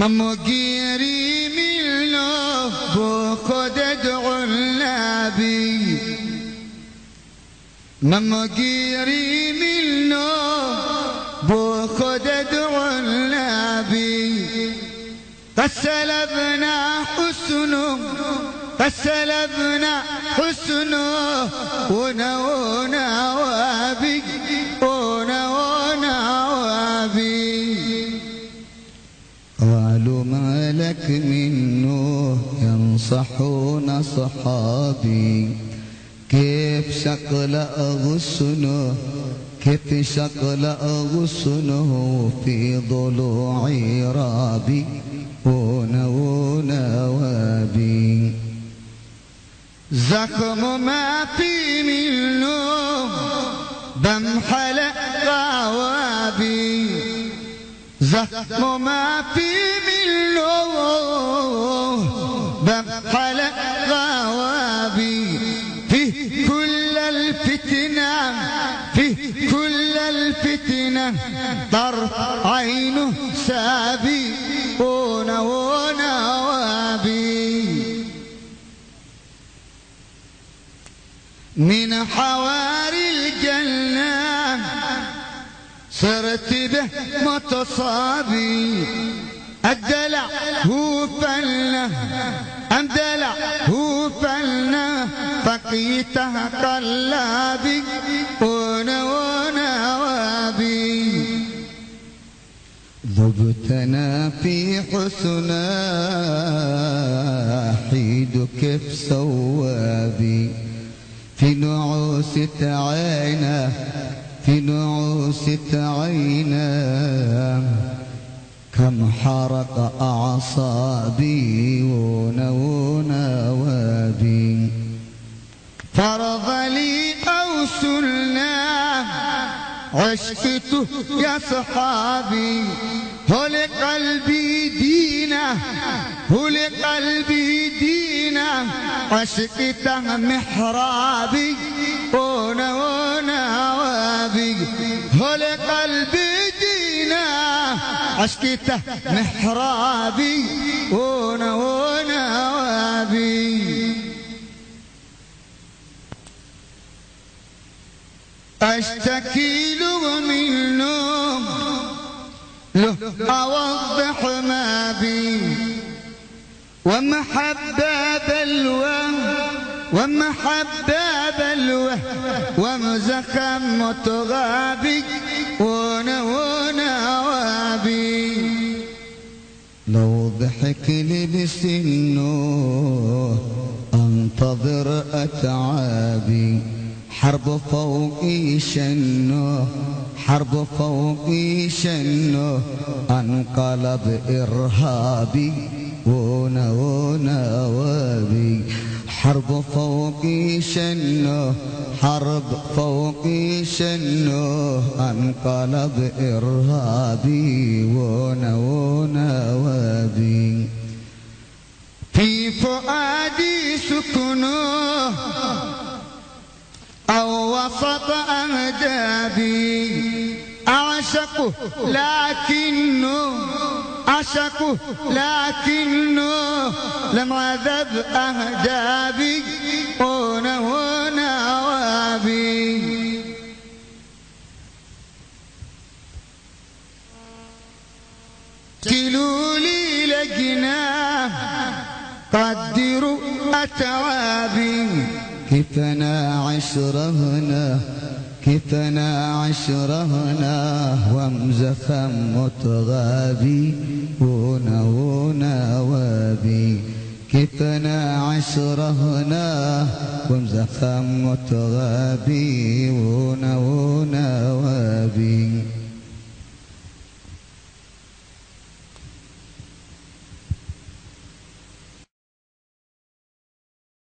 ممقيري من له بخد ادعو النبي ممقيري من له بخد ادعو النبي قد سلبنا حسنه قد سلبنا حسنه ونونا وابي ونونا وابي قالوا ما لك منه ينصحون صحابي كيف شكل غصنه كيف شكل غصنه في ضلوعي رابي ونونا وابي زخم ما في منه بمحل غوابي زخم ما في منه بمحل غوابي في كل الفتنة في كل الفتنة طرف عينه سابي ونونا وابي من حواري الجنة صرت به متصابي الدلع هو فلة الدلع هو فلة فقيته قلابي ونونا وابي ذبتنا في حسنا حيد كيف سوابي في نعوسة عينا في نعوسة عينا كم حرق أعصابي ونونا وابي فرض لي أو سنة عشقته يا صحابي هو لقلبي دينه هو لقلبي دينه عشقته محرابي ونونا وابي هو لقلبي دينه عشقته محرابي ونونا وابي أشتكي له منه له أوضح ما بي ومحبة بلوى ومحبة بلوى ومزخم متغابي ونونا وابي لو ضحك لي بسنه انتظر أتعابي حرب فوقي شنه حرب فوقي شنه انقلب إرهابي ونونا وابي حرب فوقي شنه حرب فوقي شنه انقلب إرهابي ونونا وابي في فؤادي سكنه أو وسط أهدابي أعشقه لكنه لم عذب أهدابي ونونا وابي كلوا لي لجناه قدروا أتعابي كيفنا عشرهنا كيفنا عشرهنا ومزخم متغابي ونونا وابي كيفنا عشرهنا ومزخم متغابي ونونا وابي